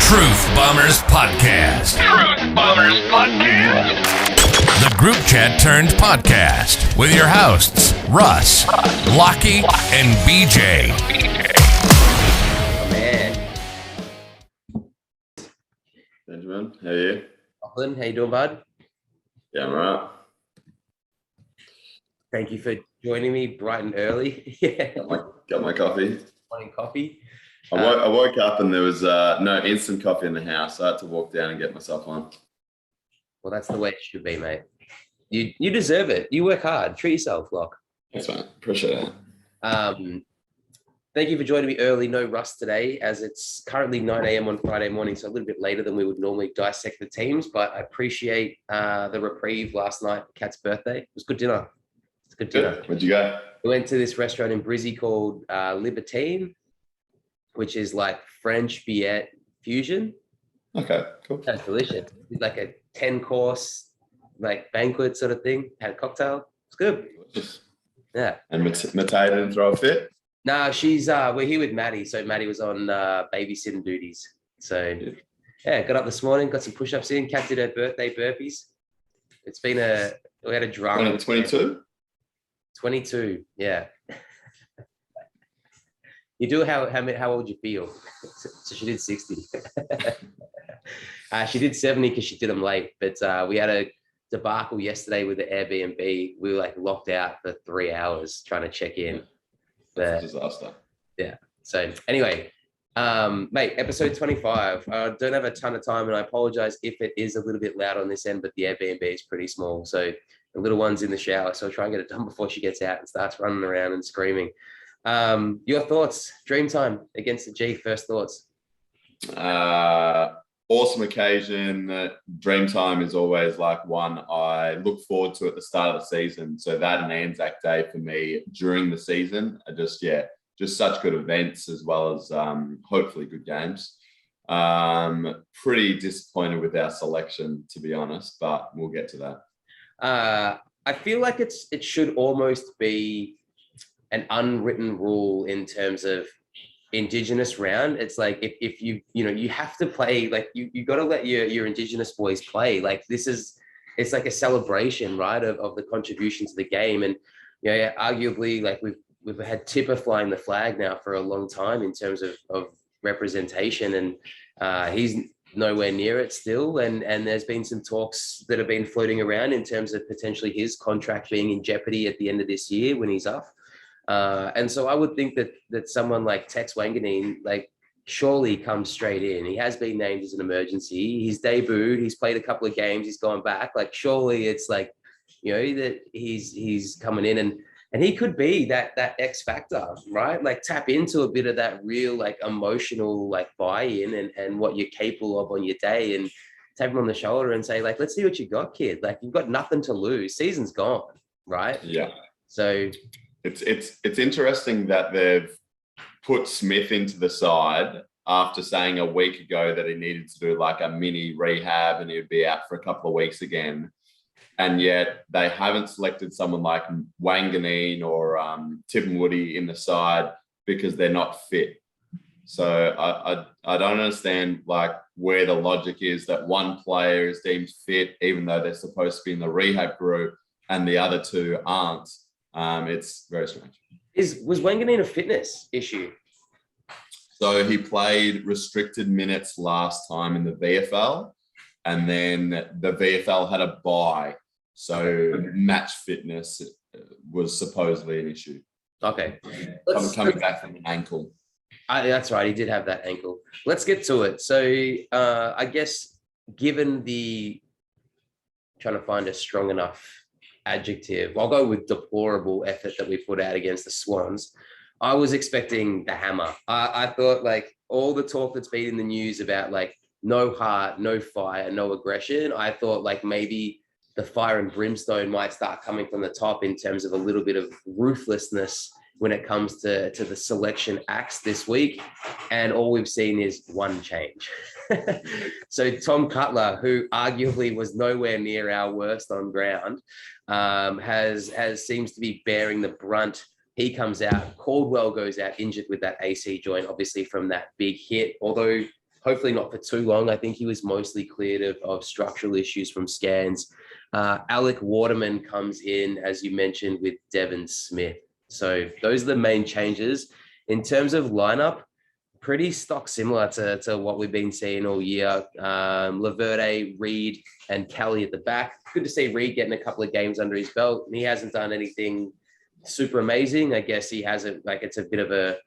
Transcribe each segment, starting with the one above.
Truth Bombers Podcast. Truth Bombers Podcast. The group chat turned podcast with your hosts, Russ, Lockie, and BJ. Oh, man. Benjamin, how are you? Lachlan, how you doing, bud? Yeah, I'm right. Thank you for joining me bright and early. Yeah. Got my coffee. Morning coffee. I woke up and there was no instant coffee in the house. So I had to walk down and get myself one. Well, that's the way it should be, mate. You deserve it. You work hard. Treat yourself, Lock. Thanks, man. Appreciate it. Thank you for joining me early. No Russ today, as it's currently 9 a.m. on Friday morning, so a little bit later than we would normally dissect the teams. But I appreciate the reprieve last night. Kat's birthday. It was good dinner. It's a good dinner. Good. Where'd you go? We went to this restaurant in Brizzy called Libertine, which is like French Viet fusion. Okay, cool. That's delicious. It's like a 10-course like banquet sort of thing. Had a cocktail. It's good. Delicious. Yeah. And Mateo didn't throw a fit? No, she's we're here with Maddie. So Maddie was on babysitting duties. So yeah, got up this morning, got some push-ups in. Kat did her birthday burpees. It's been we had a drama. 22? 22, yeah. You do how old you feel. So she did 60. She did 70 because she did them late. But we had a debacle yesterday with the Airbnb. We were like locked out for 3 hours trying to check in. That's a disaster. Yeah. So anyway, mate, episode 25. I don't have a ton of time, and I apologize if it is a little bit loud on this end, but the Airbnb is pretty small. So the little one's in the shower, so I'll try and get it done before she gets out and starts running around and screaming. Your thoughts? Dreamtime against the G. First thoughts. Awesome occasion. Dreamtime is always like one I look forward to at the start of the season. So that and Anzac Day for me during the season are just such good events, as well as hopefully good games. Pretty disappointed with our selection, to be honest, but we'll get to that. I feel like it should almost be an unwritten rule in terms of Indigenous round. It's like if you have to play, like you got to let your Indigenous boys play. Like it's like a celebration, right, of the contribution to the game. And arguably, like we've had Tipper flying the flag now for a long time in terms of representation, and he's nowhere near it still. And there's been some talks that have been floating around in terms of potentially his contract being in jeopardy at the end of this year when he's off. And so I would think that someone like Tex Wanganeen, like, surely comes straight in. He has been named as an emergency. He's debuted. He's played a couple of games. He's gone back. Like, surely it's like, that he's coming in and he could be that X factor, right? Like, tap into a bit of that real, like, emotional, like, buy-in and what you're capable of on your day, and tap him on the shoulder and say, like, let's see what you got, kid. Like, you've got nothing to lose. Season's gone, right? Yeah. So it's interesting that they've put Smith into the side after saying a week ago that he needed to do like a mini rehab and he'd be out for a couple of weeks again. And yet they haven't selected someone like Wanganeen or Tim Woody in the side because they're not fit. So I don't understand like where the logic is that one player is deemed fit, even though they're supposed to be in the rehab group and the other two aren't. It's very strange. Was Wanganeen a fitness issue? So he played restricted minutes last time in the VFL, and then the VFL had a bye. So match fitness was supposedly an issue. Okay. Coming back from an ankle. That's right. He did have that ankle. Let's get to it. So I guess given trying to find a strong enough adjective, I'll go with deplorable effort that we put out against the Swans. I was expecting the hammer. I thought, like, all the talk that's been in the news about like no heart, no fire, no aggression, I thought like maybe the fire and brimstone might start coming from the top in terms of a little bit of ruthlessness when it comes to the selection acts this week. And all we've seen is one change. So Tom Cutler, who arguably was nowhere near our worst on ground, seems to be bearing the brunt. He comes out. Caldwell goes out injured with that AC joint, obviously from that big hit, although hopefully not for too long. I think he was mostly cleared of structural issues from scans. Alec Waterman comes in, as you mentioned, with Devon Smith. So those are the main changes. In terms of lineup, pretty stock similar to what we've been seeing all year. Laverde, Reed, and Kelly at the back. Good to see Reed getting a couple of games under his belt. He hasn't done anything super amazing. I guess he hasn't, like, it's a bit of a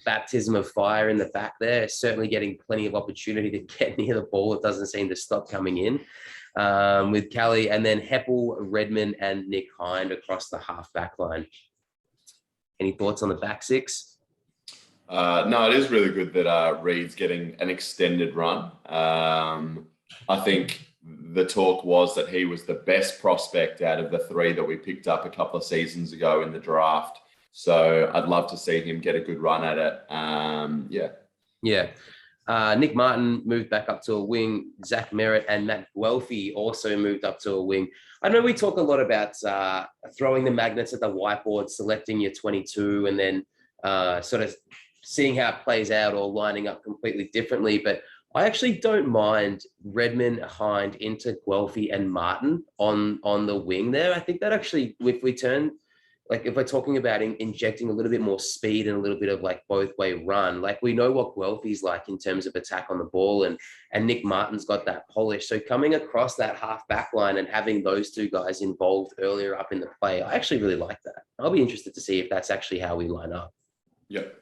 baptism of fire in the back there. Certainly getting plenty of opportunity to get near the ball. It doesn't seem to stop coming in with Kelly. And then Heppel, Redmond, and Nick Hind across the half back line. Any thoughts on the back six? No, it is really good that Reed's getting an extended run. I think the talk was that he was the best prospect out of the three that we picked up a couple of seasons ago in the draft. So I'd love to see him get a good run at it. Yeah. Nick Martin moved back up to a wing. Zach Merritt and Matt Guelphy also moved up to a wing. I know we talk a lot about throwing the magnets at the whiteboard, selecting your 22, and then sort of seeing how it plays out or lining up completely differently. But I actually don't mind Redmond, Hind into Guelphy and Martin on the wing there. I think that actually, if we turn, like if we're talking about injecting a little bit more speed and a little bit of like both way run, like we know what Guelphy's like in terms of attack on the ball, and Nick Martin's got that polish. So coming across that half back line and having those two guys involved earlier up in the play, I actually really like that. I'll be interested to see if that's actually how we line up. Yep.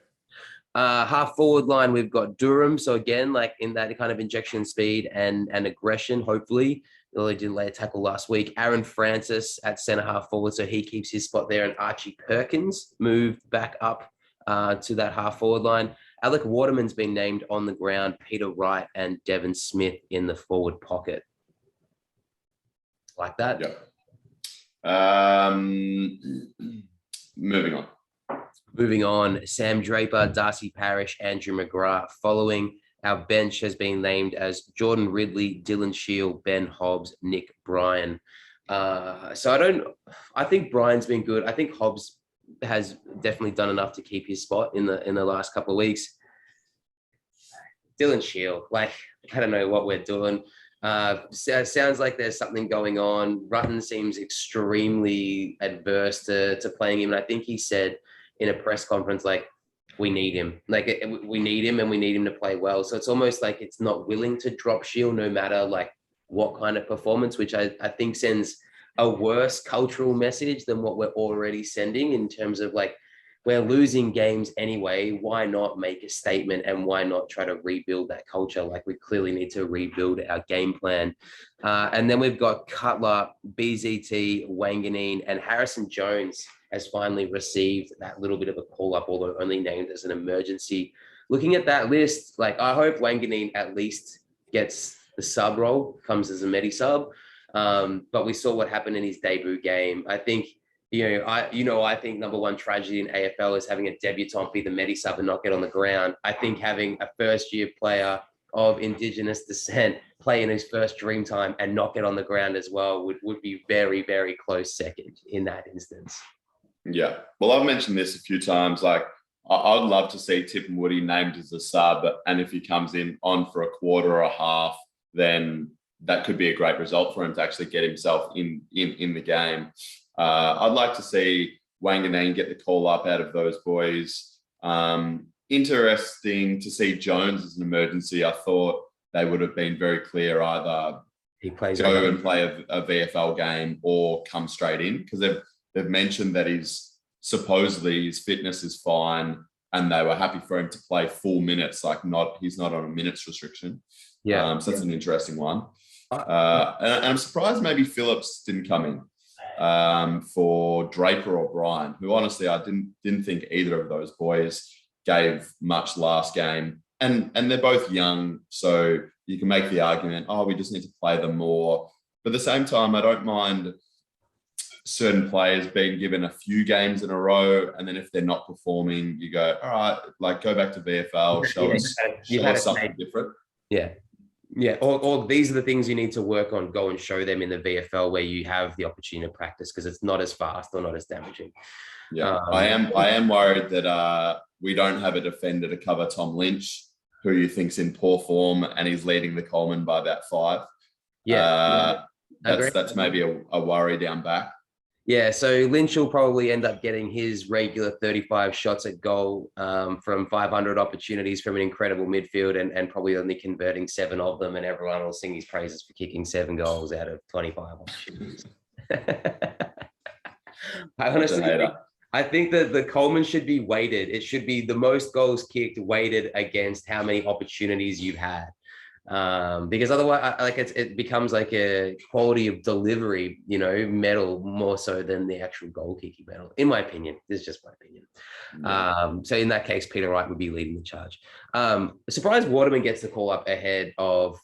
Half forward line, we've got Durham. So again, like in that kind of injection speed and aggression, hopefully. He did lay a tackle last week. Aaron Francis at centre half forward, so he keeps his spot there. And Archie Perkins moved back up to that half forward line. Alec Waterman's been named on the ground. Peter Wright and Devon Smith in the forward pocket. Like that? Yep. Moving on. Sam Draper, Darcy Parish, Andrew McGrath. Following, our bench has been named as Jordan Ridley, Dylan Shield, Ben Hobbs, Nick Bryan. So I think Bryan's been good. I think Hobbs has definitely done enough to keep his spot in the last couple of weeks. Dylan Shield, like, I don't know what we're doing. Sounds like there's something going on. Rutten seems extremely adverse to playing him. And I think he said in a press conference, like, we need him. Like, we need him, and we need him to play well. So it's almost like it's not willing to drop Shield no matter like what kind of performance, which I think sends a worse cultural message than what we're already sending in terms of like, we're losing games anyway. Why not make a statement, and why not try to rebuild that culture? Like, we clearly need to rebuild our game plan. And then we've got Cutler, BZT, Wanganeen, and Harrison Jones has finally received that little bit of a call-up, although only named as an emergency. Looking at that list, like, I hope Wanganeen at least gets the sub role, comes as a medi-sub. But we saw what happened in his debut game. I think, I think number one tragedy in AFL is having a debutant be the medi-sub and not get on the ground. I think having a first-year player of Indigenous descent play in his first Dreamtime and not get on the ground as well would be very, very close second in that instance. Yeah. Well, I've mentioned this a few times. Like, I'd love to see Tip and Woody named as a sub, and if he comes in on for a quarter or a half, then that could be a great result for him to actually get himself in the game. I'd like to see Wanganeen get the call up out of those boys. Interesting to see Jones as an emergency. I thought they would have been very clear, either he plays go and play a VFL game or come straight in, because they've mentioned that supposedly his fitness is fine, and they were happy for him to play full minutes. Like, he's not on a minutes restriction. Yeah. So that's an interesting one. And I'm surprised maybe Phillips didn't come in for Draper or Bryan, who honestly I didn't think either of those boys gave much last game. And they're both young, so you can make the argument, we just need to play them more. But at the same time, I don't mind certain players being given a few games in a row, and then if they're not performing, you go, all right, like, go back to VFL, show us something different. Yeah. Or these are the things you need to work on. Go and show them in the VFL where you have the opportunity to practice, because it's not as fast or not as damaging. Yeah, I am worried that we don't have a defender to cover Tom Lynch. who you think's in poor form, and he's leading the Coleman by about 5. That's maybe a worry down back. Yeah, so Lynch will probably end up getting his regular 35 shots at goal from 500 opportunities from an incredible midfield, and probably only converting 7 of them, and everyone will sing his praises for kicking 7 goals out of 25 opportunities. I think that the Coleman should be weighted. It should be the most goals kicked weighted against how many opportunities you've had. Because otherwise, it becomes like a quality of delivery, medal more so than the actual goal kicking medal, in my opinion. This is just my opinion. Yeah. So in that case, Peter Wright would be leading the charge. Surprised Waterman gets the call up ahead of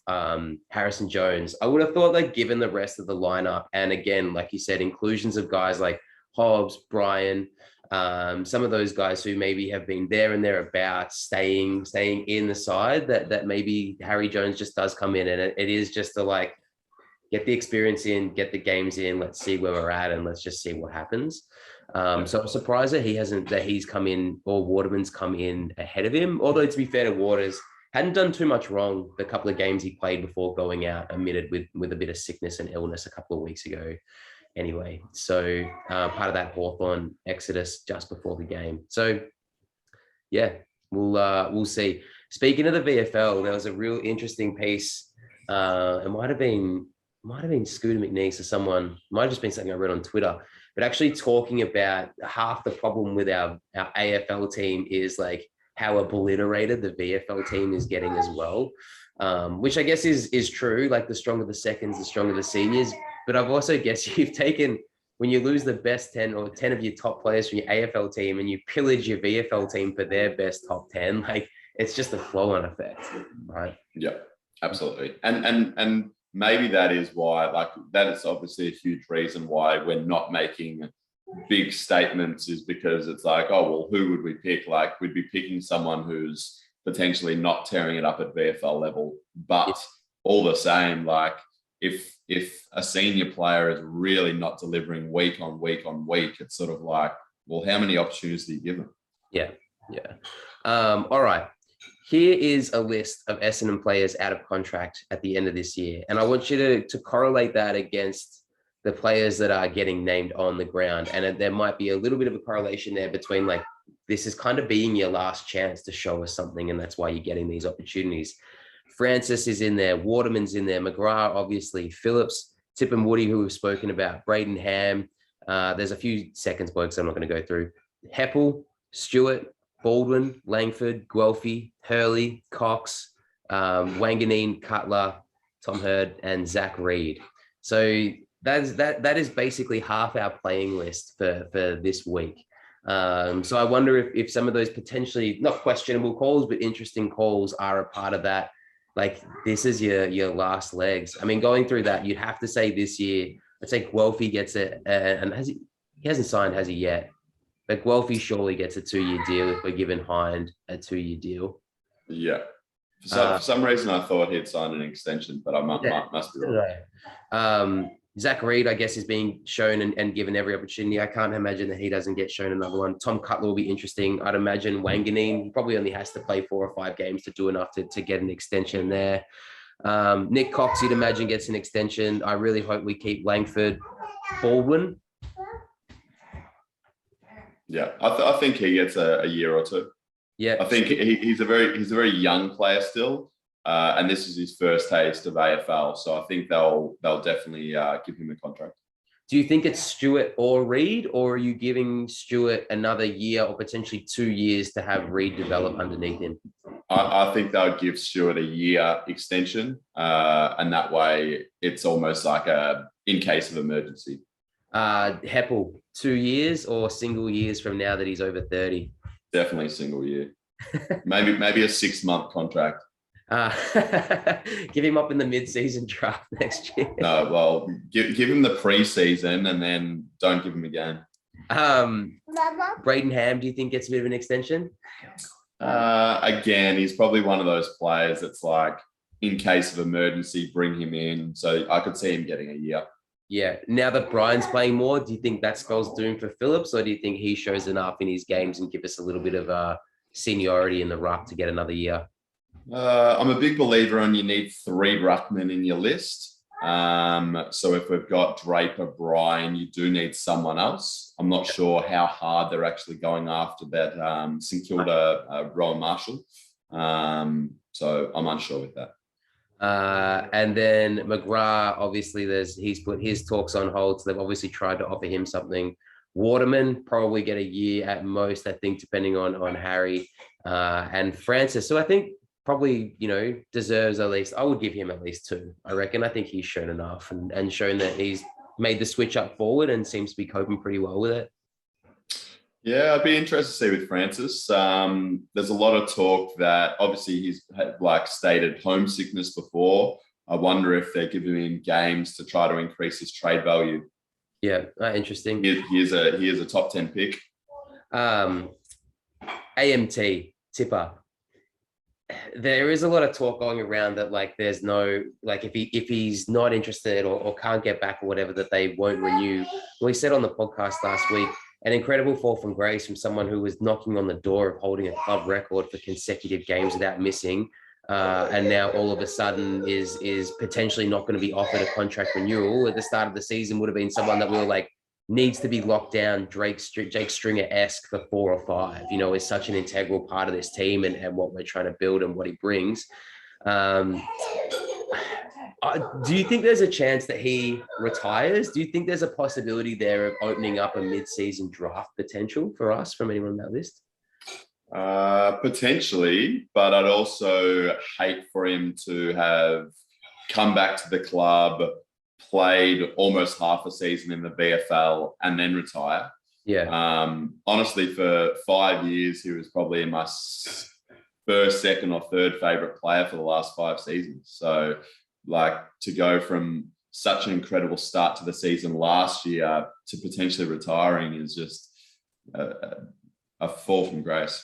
Harrison Jones. I would have thought that given the rest of the lineup, and again, like you said, inclusions of guys like Hobbs, Brian, some of those guys who maybe have been there and thereabouts, staying in the side, that maybe Harry Jones just does come in, and it is just to get the experience in, get the games in, let's see where we're at, and let's just see what happens. So I'm surprised that he's come in, or Waterman's come in ahead of him, although to be fair to Waters, hadn't done too much wrong the couple of games he played before going out, admitted with a bit of sickness and illness a couple of weeks ago. Anyway, so part of that Hawthorn exodus just before the game. So yeah, we'll see. Speaking of the VFL, there was a real interesting piece. It might have been Scooter McNeese or someone. Might have just been something I read on Twitter. But actually talking about half the problem with our AFL team is how obliterated the VFL team is getting as well, which I guess is true. The stronger the seconds, the stronger the seniors. But I've also guessed you've taken, when you lose the best 10 or 10 of your top players from your AFL team and you pillage your VFL team for their best top 10, it's just a flow-on effect, right? Yeah, absolutely. And maybe that is why, that is obviously a huge reason why we're not making big statements, is because it's who would we pick? We'd be picking someone who's potentially not tearing it up at VFL level, but all the same, if a senior player is really not delivering week on week on week, it's sort of how many opportunities do you give them? Yeah. All right. Here is a list of Essendon players out of contract at the end of this year. And I want you to correlate that against the players that are getting named on the ground. And there might be a little bit of a correlation there between this is kind of being your last chance to show us something. And that's why you're getting these opportunities. Francis is in there, Waterman's in there, McGrath, obviously, Phillips, Tip and Woody, who we've spoken about, Braden Ham. There's a few seconds blokes I'm not going to go through. Heppel, Stewart, Baldwin, Langford, Guelphy, Hurley, Cox, Wanganeen, Cutler, Tom Hurd, and Zach Reed. So that is basically half our playing list for this week. So I wonder if some of those potentially not questionable calls, but interesting calls are a part of that. This is your last legs. I mean, going through that, you'd have to say this year, I'd say Guelphy gets it, and he hasn't signed, has he yet? But Guelphy surely gets a 2-year deal if we're giving Hind a 2-year deal. Yeah. For some reason, I thought he'd signed an extension, but I must be wrong. Zach Reed, I guess, is being shown and given every opportunity. I can't imagine that he doesn't get shown another one. Tom Cutler will be interesting. I'd imagine Wanganeen, he probably only has to play 4 or 5 games to do enough to get an extension there. Nick Cox, you'd imagine, gets an extension. I really hope we keep Langford. Baldwin. Yeah, I think he gets a year or 2. Yeah, I think he's a very young player still. And this is his first taste of AFL, so I think they'll definitely give him a contract. Do you think it's Stewart or Reed, or are you giving Stewart another year or potentially 2 years to have Reed develop underneath him? I think they'll give Stewart a year extension, and that way it's almost in case of emergency. Heppel, 2 years or single years from now that he's over 30? Definitely single year. maybe a 6-month contract. Give him up in the mid-season draft next year. No, well, give him the pre-season and then don't give him a game. Braden Ham, do you think gets a bit of an extension? Again, he's probably one of those players that's in case of emergency, bring him in. So I could see him getting a year. Yeah. Now that Brian's playing more, do you think that spells doom for Phillips, or do you think he shows enough in his games and give us a little bit of seniority in the ruck to get another year? I'm a big believer on you need 3 ruckmen in your list. So if we've got Draper, Bryan, you do need someone else. I'm not sure how hard they're actually going after that St Kilda Rowan Marshall. So I'm unsure with that. And then McGrath, obviously, he's put his talks on hold, so they've obviously tried to offer him something. Waterman probably get a year at most, I think, depending on Harry and Francis. So I think probably, deserves at least, I would give him at least 2. I reckon. I think he's shown enough and shown that he's made the switch up forward and seems to be coping pretty well with it. Yeah, I'd be interested to see with Francis. There's a lot of talk that obviously he's had stated homesickness before. I wonder if they're giving him games to try to increase his trade value. Yeah, interesting. He is a top 10 pick. AMT Tipper. There is a lot of talk going around that there's no if he's not interested or can't get back or whatever, that they won't renew. We said on the podcast last week, an incredible fall from grace from someone who was knocking on the door of holding a club record for consecutive games without missing, and now all of a sudden is potentially not going to be offered a contract renewal. At the start of the season would have been someone that we were needs to be locked down, Jake Stringer-esque for 4 or 5, is such an integral part of this team and what we're trying to build and what he brings. Do you think there's a chance that he retires? Do you think there's a possibility there of opening up a mid-season draft potential for us from anyone on that list? Potentially, but I'd also hate for him to have come back to the club, played almost half a season in the VFL and then retire. Yeah. Honestly, for 5 years, he was probably my first, second or third favorite player for the last 5 seasons. So to go from such an incredible start to the season last year to potentially retiring is just a fall from grace.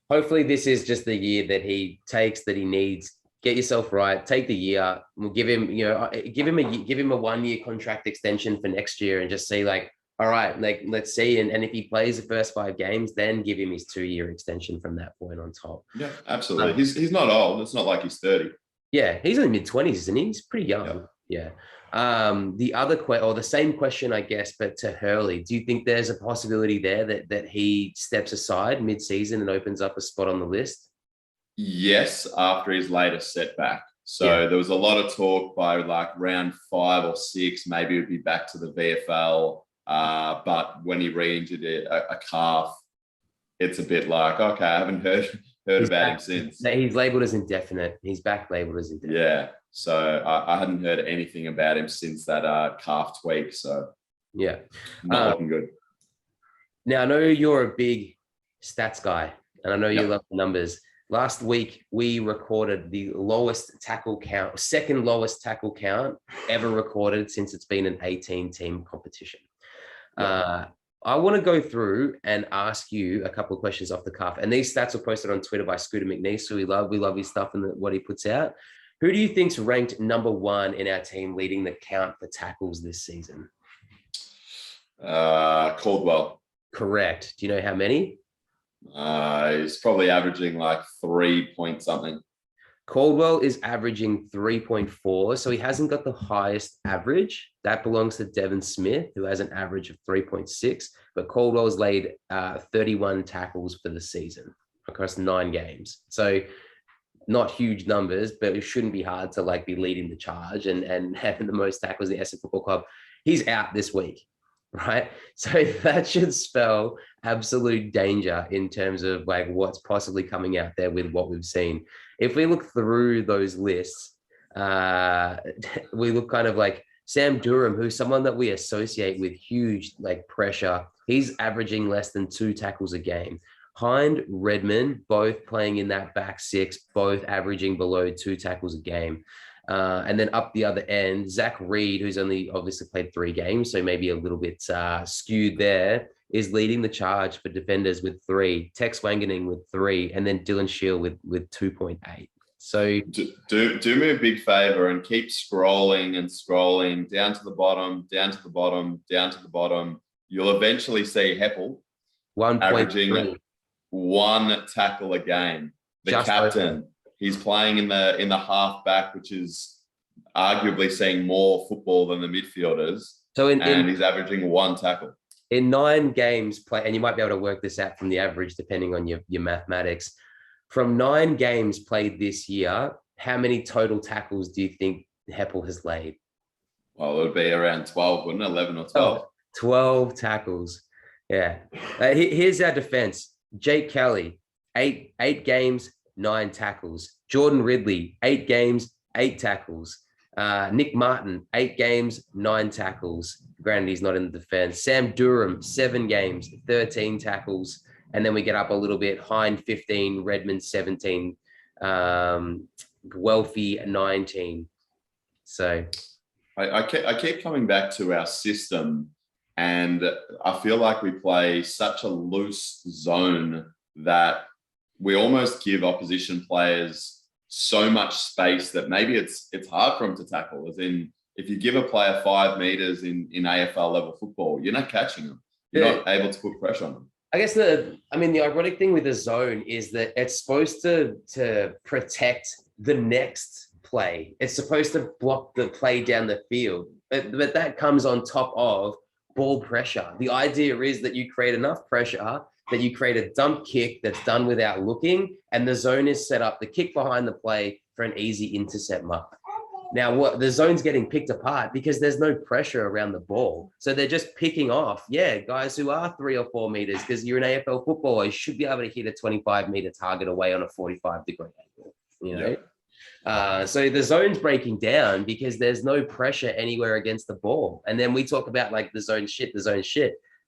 Hopefully this is just the year that he takes, that he needs. Get yourself right, take the year. We'll give him, give him a 1-year contract extension for next year and just see all right, let's see. And if he plays the first 5 games, then give him his 2-year extension from that point on top. Yeah, absolutely. He's not old. It's not like he's 30. Yeah, he's in the mid-20s, isn't he? He's pretty young. Yeah. The same question, I guess, but to Hurley, do you think there's a possibility there that he steps aside mid-season and opens up a spot on the list? Yes, after his latest setback. So there was a lot of talk by round 5 or 6, maybe it would be back to the VFL. But when he re-injured a calf, it's a bit okay, I haven't heard about him since. He's labelled as indefinite. He's back labelled as indefinite. Yeah. So I hadn't heard anything about him since that calf tweak. So yeah, not looking good. Now I know you're a big stats guy, and I know you love the numbers. Last week we recorded the lowest tackle count, second lowest tackle count ever recorded since it's been an 18-team competition. I want to go through and ask you a couple of questions off the cuff. And these stats were posted on Twitter by Scooter McNeese, who we love his stuff and what he puts out. Who do you think's ranked number 1 in our team leading the count for tackles this season? Caldwell. Correct. Do you know how many? He's probably averaging 3 point something. Caldwell is averaging 3.4, so he hasn't got the highest average. That belongs to Devon Smith, who has an average of 3.6, but Caldwell's laid 31 tackles for the season across 9 games. So not huge numbers, but it shouldn't be hard to be leading the charge and having the most tackles in the Essendon Football Club. He's out this week, right? So that should spell absolute danger in terms of what's possibly coming out there with what we've seen. If we look through those lists, we look kind of Sam Durham, who's someone that we associate with huge pressure. He's averaging less than 2 tackles a game. Hind, Redmond, both playing in that back 6, both averaging below 2 tackles a game. And then up the other end, Zach Reed, who's only obviously played 3 games, so maybe a little bit skewed there, is leading the charge for defenders with 3, Tex Wangening with 3, and then Dylan Shield with 2.8. So do me a big favor and keep scrolling and scrolling down to the bottom, down to the bottom, down to the bottom. You'll eventually see Heppel averaging 1 tackle a game. The captain. He's playing in the half back, which is arguably seeing more football than the midfielders. So he's averaging 1 tackle. In 9 games played, and you might be able to work this out from the average, depending on your mathematics. From 9 games played this year, how many total tackles do you think Heppel has laid? Well, it would be around 12, wouldn't it? 11 or 12. 12 tackles. Yeah. Here's our defense. Jake Kelly, 8 games, 9 tackles. Jordan Ridley, 8 games, 8 tackles. Nick Martin, 8 games, 9 tackles. Granted, he's not in the defense. Sam Durham, 7 games, 13 tackles. And then we get up a little bit. Hind, 15. Redmond, 17. Guelphy, 19. So I keep coming back to our system, and I feel like we play such a loose zone that we almost give opposition players so much space that maybe it's hard for them to tackle. As in, if you give a player 5 meters in AFL level football, you're not catching them. You're not able to put pressure on them. I guess the ironic thing with the zone is that it's supposed to protect the next play. It's supposed to block the play down the field, but that comes on top of ball pressure. The idea is that you create enough pressure that you create a dump kick that's done without looking, and the zone is set up, the kick behind the play, for an easy intercept mark. Now, what the zone's getting picked apart because there's no pressure around the ball. So they're just picking off, guys who are 3 or 4 meters, because you're an AFL footballer, you should be able to hit a 25-meter target away on a 45-degree angle, you know? Yeah. So the zone's breaking down because there's no pressure anywhere against the ball. And then we talk about like the zone shit.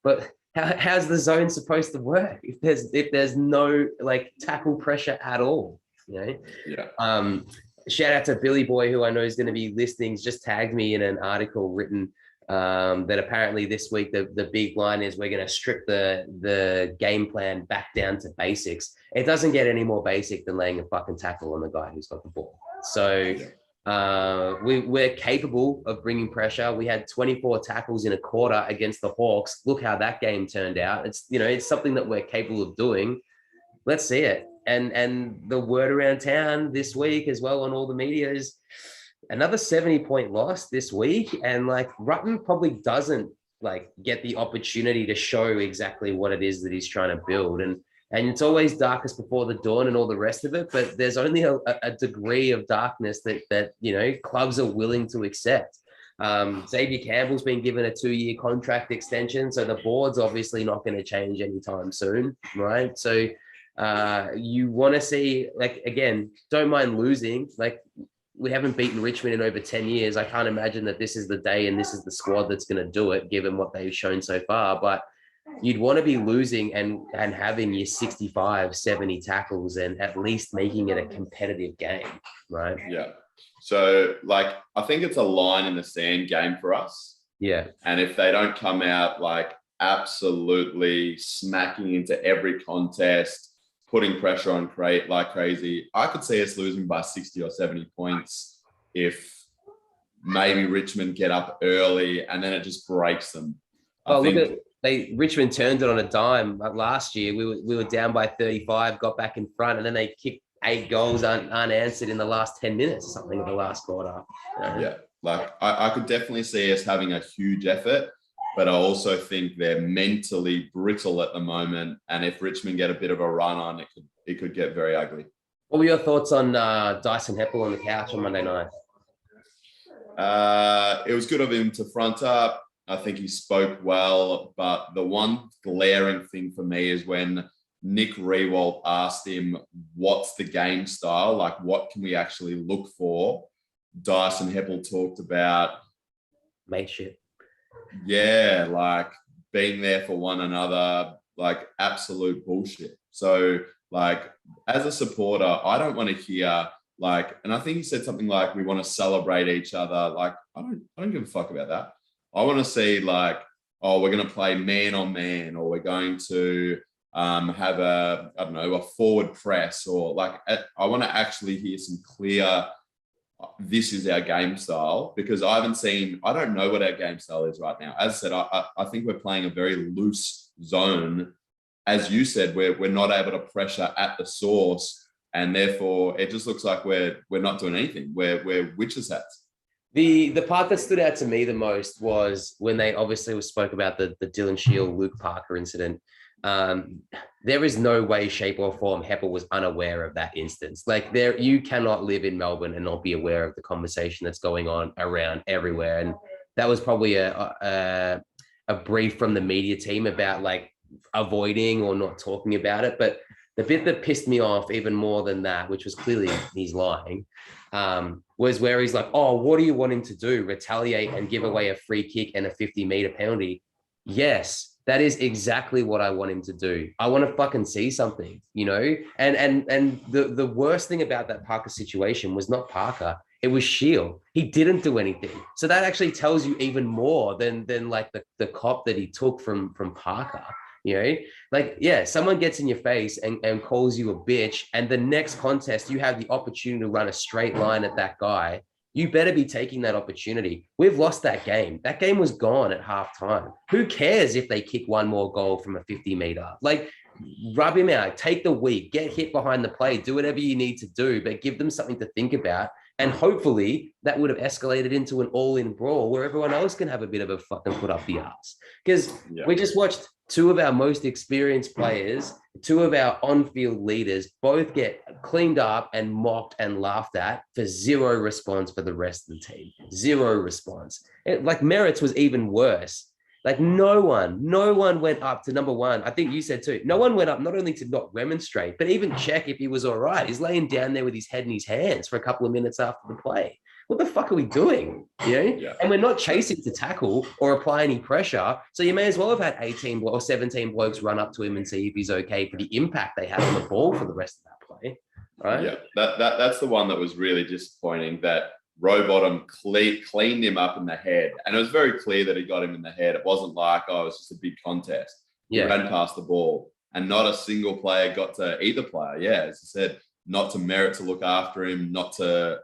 But how's the zone supposed to work if there's no like tackle pressure at all? You know? Yeah. Shout out to Billy Boy, who I know is going to be listening. He's just tagged me in an article written that apparently this week the big line is we're going to strip the game plan back down to basics. It doesn't get any more basic than laying a fucking tackle on the guy who's got the ball. So we're capable of bringing pressure. We had 24 tackles in a quarter against the Hawks. Look how that game turned out. It's something that we're capable of doing. Let's see it. And the word around town this week as well on all the media is another 70-point loss this week. And like Rutten probably doesn't like get the opportunity to show exactly what it is that he's trying to build. And it's always darkest before the dawn and all the rest of it. But there's only a degree of darkness that clubs are willing to accept. Xavier Campbell's been given a 2-year contract extension. So the board's obviously not going to change anytime soon, right? So you want to see, like, again, don't mind losing. Like, we haven't beaten Richmond in over 10 years. I can't imagine that this is the day and this is the squad that's going to do it, given what they've shown so far. But you'd want to be losing and having your 65, 70 tackles and at least making it a competitive game, right? Yeah. So, like, I think it's a line in the sand game for us. Yeah. And if they don't come out, like, absolutely smacking into every contest, putting pressure on crate like crazy, I could see us losing by 60 or 70 points if maybe Richmond get up early and then it just breaks them. Richmond turned it on a dime. Like last year, we were down by 35, got back in front, and then they kicked 8 goals unanswered in the last 10 minutes or something of the last quarter. Yeah, like I could definitely see us having a huge effort, but I also think they're mentally brittle at the moment. And if Richmond get a bit of a run on, it could get very ugly. What were your thoughts on Dyson Heppel on the couch on Monday night? It was good of him to front up. I think he spoke well, but the one glaring thing for me is when Nick Riewoldt asked him, what's the game style? Like, what can we actually look for? Dyson Heppel talked about mateship. Yeah, like being there for one another, like absolute bullshit. So, like, as a supporter, I don't want to hear like, and I think he said something like, we want to celebrate each other. Like, I don't give a fuck about that. I want to see like, oh, we're going to play man on man, or we're going to have a forward press, or like, I want to actually hear some clear, this is our game style, because I don't know what our game style is right now. As I said, I think we're playing a very loose zone. As you said, we're not able to pressure at the source. and therefore it just looks like we're not doing anything. We're witches hats. The part that stood out to me the most was when they obviously spoke about the Dylan Shield, Luke Parker incident. There is no way, shape, or form Heppel was unaware of that instance. Like you cannot live in Melbourne and not be aware of the conversation that's going on around everywhere. And that was probably a brief from the media team about like avoiding or not talking about it. But the bit that pissed me off even more than that, which was clearly he's lying, was where he's like, oh, what do you want him to do? Retaliate and give away a free kick and a 50-meter penalty? Yes. That is exactly what I want him to do. I want to fucking see something, you know? And the worst thing about that Parker situation was not Parker. It was Shield. He didn't do anything. So that actually tells you even more than like the cop that he took from Parker, you know? Like, yeah, someone gets in your face and calls you a bitch, and the next contest, you have the opportunity to run a straight line at that guy. You better be taking that opportunity. We've lost that game. That game was gone at halftime. Who cares if they kick one more goal from a 50-meter? Like, rub him out. Take the week. Get hit behind the play. Do whatever you need to do, but give them something to think about. And hopefully that would have escalated into an all-in brawl where everyone else can have a bit of a fucking put up the arse. Because we just watched two of our most experienced players, two of our on-field leaders, both get cleaned up and mocked and laughed at for zero response for the rest of the team. Zero response. Like Merritt's was even worse. Like no one went up to number one. I think you said too. No one went up not only to not remonstrate, but even check if he was all right. He's laying down there with his head in his hands for a couple of minutes after the play. What the fuck are we doing? You know? Yeah. And we're not chasing to tackle or apply any pressure. So you may as well have had 18 or 17 blokes run up to him and see if he's okay for the impact they had on the ball for the rest of that play. Right? Yeah, that's the one that was really disappointing, that Rowbottom cleaned him up in the head. And it was very clear that he got him in the head. It wasn't like, oh, it was just a big contest. He ran past the ball and not a single player got to either player. Yeah, as I said, not to Merritt to look after him, not to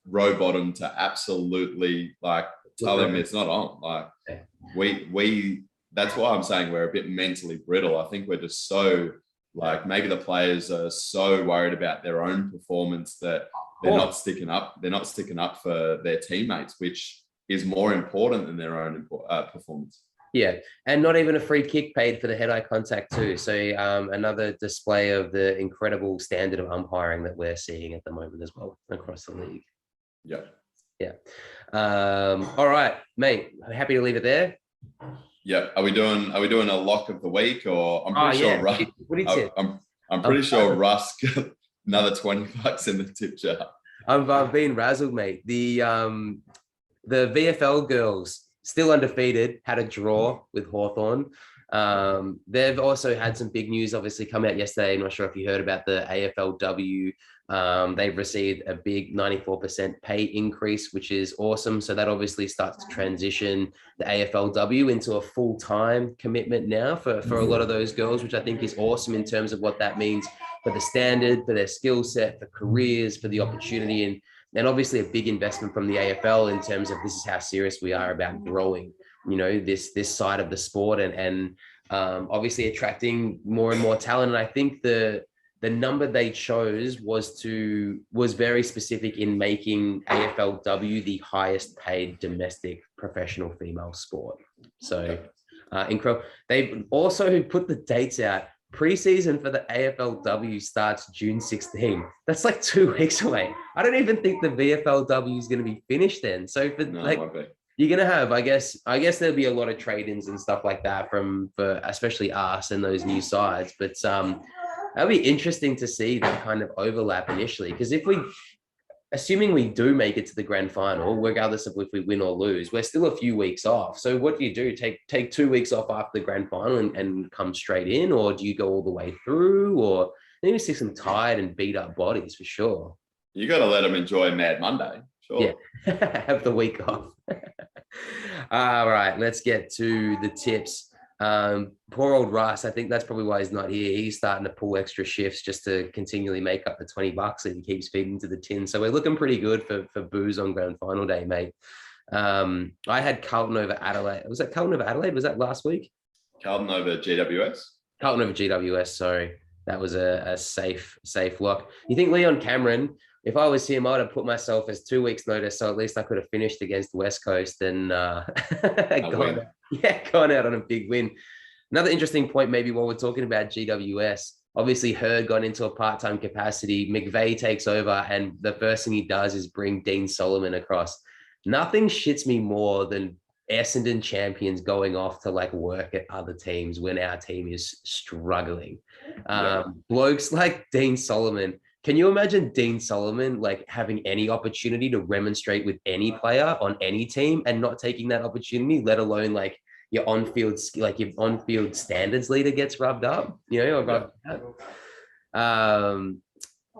Rowbottom to absolutely like tell him it's not on. Like we that's why I'm saying we're a bit mentally brittle. I think we're just so like, maybe the players are so worried about their own performance that they're not sticking up. They're not sticking up for their teammates, which is more important than their own performance. Yeah, and not even a free kick paid for the head-eye contact too. So another display of the incredible standard of umpiring that we're seeing at the moment as well across the league. Yeah. All right, mate. I'm happy to leave it there. Yeah. Are we doing a lock of the week, or I'm pretty sure Russ? What do you tip? I'm pretty sure Russ got another $20 in the tip jar. I've been razzled, mate. The VFL girls still undefeated, had a draw with Hawthorn. They've also had some big news obviously come out yesterday. I'm not sure if you heard about the AFLW. They've received a big 94% pay increase, which is awesome. So that obviously starts to transition the AFLW into a full-time commitment now for a lot of those girls, which I think is awesome in terms of what that means for the standard, for their skill set, for careers, for the opportunity, and obviously a big investment from the AFL in terms of this is how serious we are about growing, you know, this side of the sport and obviously attracting more and more talent. And I think the number they chose was very specific in making AFLW the highest paid domestic professional female sport. So incredible. They've also put the dates out. Preseason for the AFLW starts June 16. That's like 2 weeks away. I don't even think the VFLW is going to be finished then. So you're going to have, I guess there'll be a lot of trade-ins and stuff like that for especially us and those new sides. But that'll be interesting to see that kind of overlap initially. Because assuming we do make it to the grand final, regardless of if we win or lose, we're still a few weeks off. So what do? Take 2 weeks off after the grand final and come straight in? Or do you go all the way through? Or maybe see some tired and beat up bodies for sure. You got to let them enjoy Mad Monday. Sure. Yeah, have the week off. All right, let's get to the tips. Poor old Russ, I think that's probably why he's not here. He's starting to pull extra shifts just to continually make up the $20 that he keeps feeding to the tin. So we're looking pretty good for booze on grand final day, mate. I had Carlton over Adelaide. Was that Carlton over Adelaide? Was that last week? Carlton over GWS? Carlton over GWS, sorry. that was a safe lock. You think Leon Cameron, if I was him, I'd have put myself as 2 weeks notice, so at least I could have finished against West Coast and gone out on a big win. Another interesting point, maybe while we're talking about GWS, obviously Hurd got into a part-time capacity. McVeigh takes over, and the first thing he does is bring Dean Solomon across. Nothing shits me more than Essendon champions going off to like work at other teams when our team is struggling. Blokes like Dean Solomon. Can you imagine Dean Solomon like having any opportunity to remonstrate with any player on any team and not taking that opportunity, let alone like your on-field standards leader gets rubbed up, you know, or rubbed out.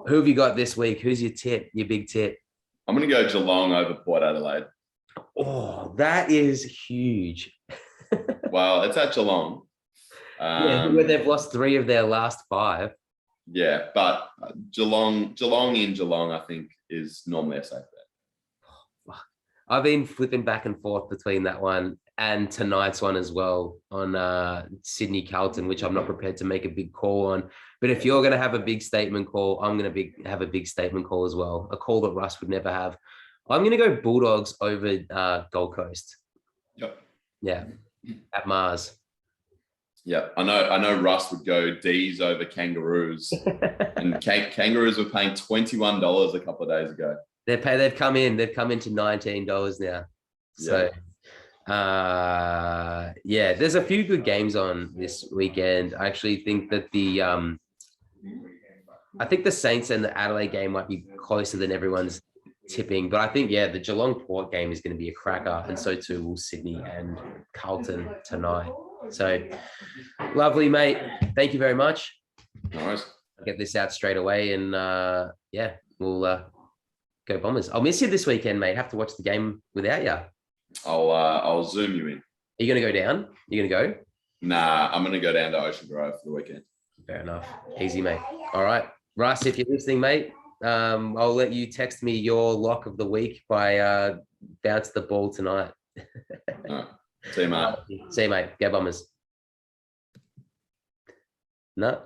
Who have you got this week? Who's your big tip? I'm going to go Geelong over Port Adelaide. Oh, that is huge. Well, it's at Geelong. Where they've lost 3 of their last 5. Yeah, but Geelong, I think, is normally a safe bet. I've been flipping back and forth between that one and tonight's one as well on Sydney Carlton, which I'm not prepared to make a big call on. But if you're going to have a big statement call, I'm going to have a big statement call as well, a call that Russ would never have. I'm going to go Bulldogs over Gold Coast. Yep. Yeah, at Mars. Yeah, I know Russ would go D's over Kangaroos. And Kangaroos were paying $21 a couple of days ago. They've come in to $19 now. So there's a few good games on this weekend. I actually think that the Saints and the Adelaide game might be closer than everyone's tipping, but I think the Geelong Port game is going to be a cracker, and so too will Sydney and Carlton tonight. So lovely, mate. Thank you very much. No worries. I'll get this out straight away, and we'll go Bombers. I'll miss you this weekend, mate. Have to watch the game without you. I'll Zoom you in. Are you going to go down? You going to go? Nah, I'm going to go down to Ocean Grove for the weekend. Fair enough. Easy, mate. All right. Russ, if you're listening, mate, I'll let you text me your lock of the week by bounce the ball tonight. All right. See you, mate. See you, mate. Go Bombers. No.